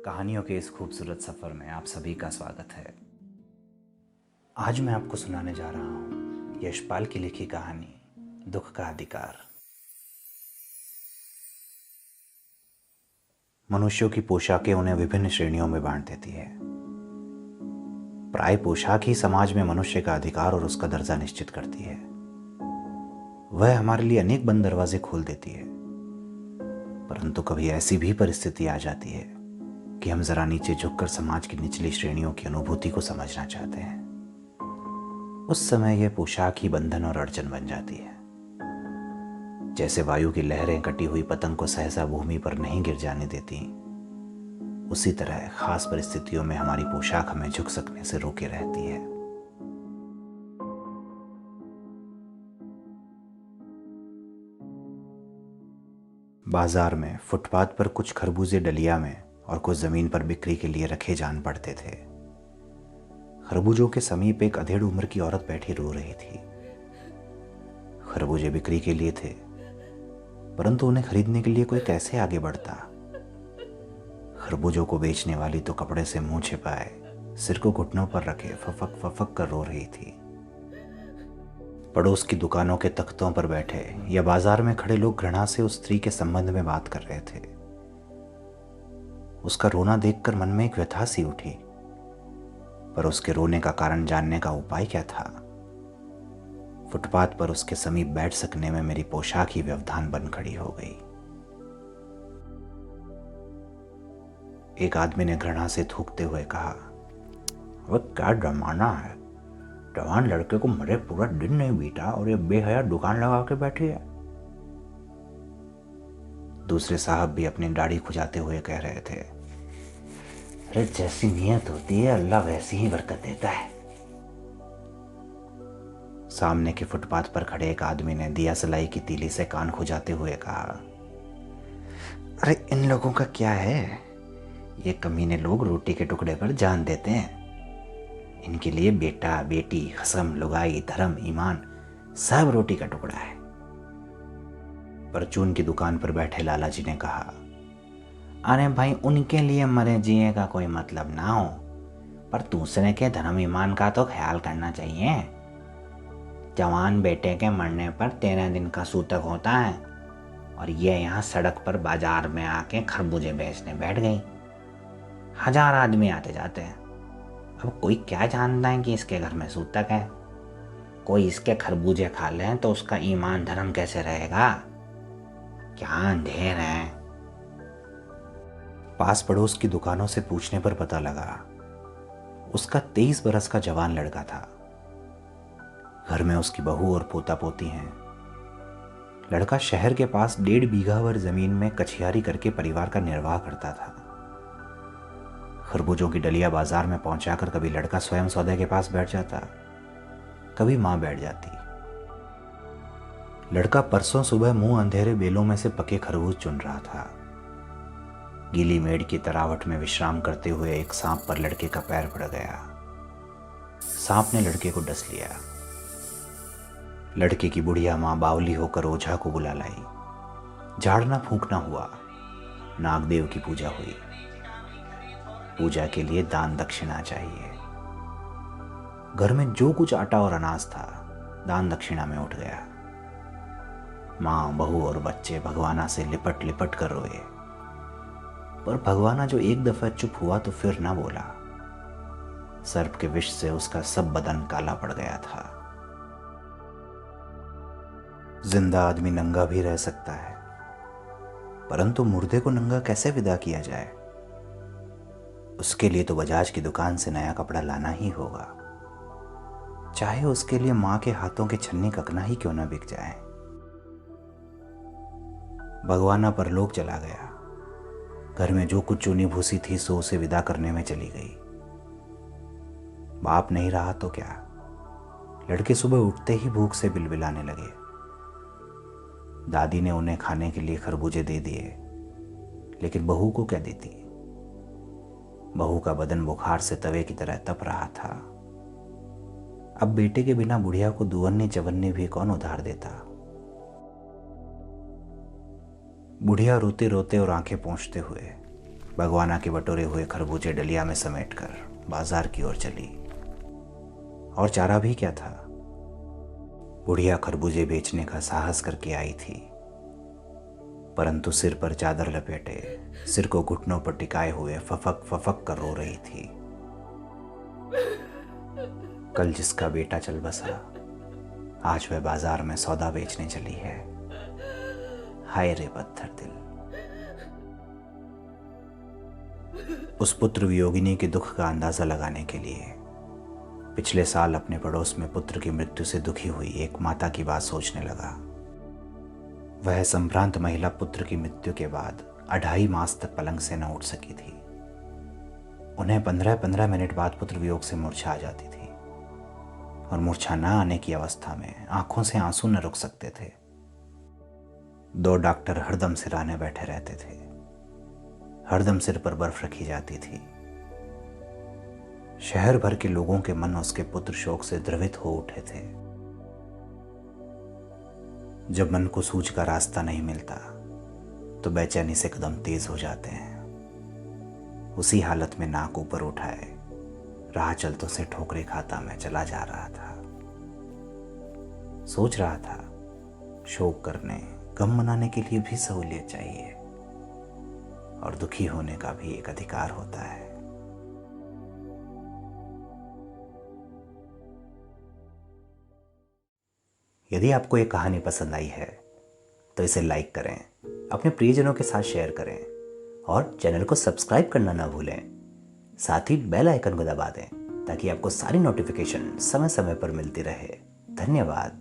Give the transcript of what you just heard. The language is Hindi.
कहानियों के इस खूबसूरत सफ़र में आप सभी का स्वागत है। आज मैं आपको सुनाने जा रहा हूँ यशपाल की लिखी कहानी दुख का अधिकार। मनुष्यों की पोशाकें उन्हें विभिन्न श्रेणियों में बांट देती है। प्राय पोशाक ही समाज में मनुष्य का अधिकार और उसका दर्जा निश्चित करती है। वह हमारे लिए अनेक बंद दरवाजे खोल देती है, परंतु कभी ऐसी भी परिस्थिति आ जाती है कि हम जरा नीचे झुककर समाज की निचली श्रेणियों की अनुभूति को समझना चाहते हैं। उस समय यह पोशाक ही बंधन और अड़चन बन जाती है। जैसे वायु की लहरें कटी हुई पतंग को सहसा भूमि पर नहीं गिर जाने देती, उसी तरह खास परिस्थितियों में हमारी पोशाक हमें झुक सकने से रोके रहती है। बाजार में फुटपाथ पर कुछ खरबूजे डलिया में और कुछ जमीन पर बिक्री के लिए रखे जान पड़ते थे। खरबूजों के समीप एक अधेड़ उम्र की औरत बैठी रो रही थी। खरबूजे बिक्री के लिए थे, परंतु उन्हें खरीदने के लिए कोई कैसे आगे बढ़ता। खरबूजों को बेचने वाली तो कपड़े से मुंह छिपाए, सिर को घुटनों पर रखे फफक फफक कर रो रही थी। पड़ोस की दुकानों के तख्तों पर बैठे या बाजार में खड़े लोग घृणा से उस स्त्री के संबंध में बात कर रहे थे। उसका रोना देखकर मन में एक व्यथा सी उठी, पर उसके रोने का कारण जानने का उपाय क्या था। फुटपाथ पर उसके समीप बैठ सकने में मेरी पोशाक ही व्यवधान बन खड़ी हो गई। एक आदमी ने घृणा से थूकते हुए कहा, वह क्या ड्रामाना है, जवान लड़के को मरे पूरा दिन नहीं बीता और ये बेहया दुकान लगा के बैठी है। दूसरे साहब भी अपनी दाढ़ी खुजाते हुए कह रहे थे, अरे जैसी नियत होती है अल्लाह वैसी ही बरकत देता है। सामने के फुटपाथ पर खड़े एक आदमी ने दिया सलाई की तीली से कान खुजाते हुए कहा, अरे इन लोगों का क्या है, ये कमीने लोग रोटी के टुकड़े पर जान देते हैं। इनके लिए बेटा बेटी कसम लुगाई धर्म ईमान सब रोटी का टुकड़ा है। परचून की दुकान पर बैठे लाला जी ने कहा, अरे भाई उनके लिए मरे जिए का कोई मतलब ना हो, पर दूसरे के धर्म ईमान का तो ख्याल करना चाहिए। जवान बेटे के मरने पर 13 दिन का सूतक होता है और ये यहाँ सड़क पर बाजार में आके खरबूजे बेचने बैठ गई। 1000 आदमी आते जाते हैं। अब कोई क्या जानता है कि इसके घर में सूतक है। कोई इसके खरबूजे खा ले तो उसका ईमान धर्म कैसे रहेगा। क्या अंधेर है। पास पड़ोस की दुकानों से पूछने पर पता लगा उसका 23 बरस का जवान लड़का था। घर में उसकी बहू और पोता पोती हैं। लड़का शहर के पास 1.5 बीघा भर जमीन में कछियारी करके परिवार का निर्वाह करता था। खरबूजों की डलिया बाजार में पहुंचाकर कभी लड़का स्वयं सौदे के पास बैठ जाता, कभी मां बैठ जाती। लड़का परसों सुबह मुंह अंधेरे बेलों में से पके खरबूज चुन रहा था। गीली मेड़ की तरावट में विश्राम करते हुए एक सांप पर लड़के का पैर पड़ गया। सांप ने लड़के को डस लिया। लड़के की बुढ़िया मां बावली होकर ओझा को बुला लाई। झाड़ना फूंकना हुआ, नागदेव की पूजा हुई। पूजा के लिए दान दक्षिणा चाहिए। घर में जो कुछ आटा और अनाज था दान दक्षिणा में उठ गया। मां बहू और बच्चे भगवाना से लिपट लिपट कर रोए, पर भगवाना जो एक दफा चुप हुआ तो फिर ना बोला। सर्प के विष से उसका सब बदन काला पड़ गया था। जिंदा आदमी नंगा भी रह सकता है, परंतु मुर्दे को नंगा कैसे विदा किया जाए। उसके लिए तो बजाज की दुकान से नया कपड़ा लाना ही होगा, चाहे उसके लिए मां के हाथों के छन्नी ककना ही क्यों ना बिक जाए। भगवाना परलोक चला गया। घर में जो कुछ चूनी भूसी थी सो उसे विदा करने में चली गई। बाप नहीं रहा तो क्या, लड़के सुबह उठते ही भूख से बिलबिलाने लगे। दादी ने उन्हें खाने के लिए खरबूजे दे दिए, लेकिन बहू को क्या देती। बहू का बदन बुखार से तवे की तरह तप रहा था। अब बेटे के बिना बुढ़िया को दुवन्नी चवन्नी भी कौन उधार देता। बुढ़िया रोते रोते और आंखें पोंछते हुए भगवाना के बटोरे हुए खरबूजे डलिया में समेटकर बाजार की ओर चली। और चारा भी क्या था, बुढ़िया खरबूजे बेचने का साहस करके आई थी, परंतु सिर पर चादर लपेटे, सिर को घुटनों पर टिकाए हुए फफक फफक कर रो रही थी। कल जिसका बेटा चल बसा, आज वह बाजार में सौदा बेचने चली है। हाय रे पत्थर दिल। उस पुत्र वियोगिनी के दुख का अंदाजा लगाने के लिए पिछले साल अपने पड़ोस में पुत्र की मृत्यु से दुखी हुई एक माता की बात सोचने लगा। वह संभ्रांत महिला पुत्र की मृत्यु के बाद 2.5 मास तक पलंग से न उठ सकी थी। उन्हें 15-15 मिनट बाद पुत्र वियोग से मूर्छा आ जाती थी, और मूर्छा न आने की अवस्था में आंखों से आंसू न रुक सकते थे। 2 डॉक्टर हरदम सिराने बैठे रहते थे, हरदम सिर पर बर्फ रखी जाती थी। शहर भर के लोगों के मन उसके पुत्र शोक से द्रवित हो उठे थे। जब मन को सूझ का रास्ता नहीं मिलता तो बेचैनी से कदम तेज हो जाते हैं। उसी हालत में नाक ऊपर उठाए राह चलतों से ठोकरे खाता मैं चला जा रहा था। सोच रहा था, शोक करने, गम मनाने के लिए भी सहूलियत चाहिए, और दुखी होने का भी एक अधिकार होता है। यदि आपको ये कहानी पसंद आई है तो इसे लाइक करें, अपने प्रियजनों के साथ शेयर करें, और चैनल को सब्सक्राइब करना ना भूलें। साथ ही बेल आइकन को दबा दें ताकि आपको सारी नोटिफिकेशन समय समय पर मिलती रहे। धन्यवाद।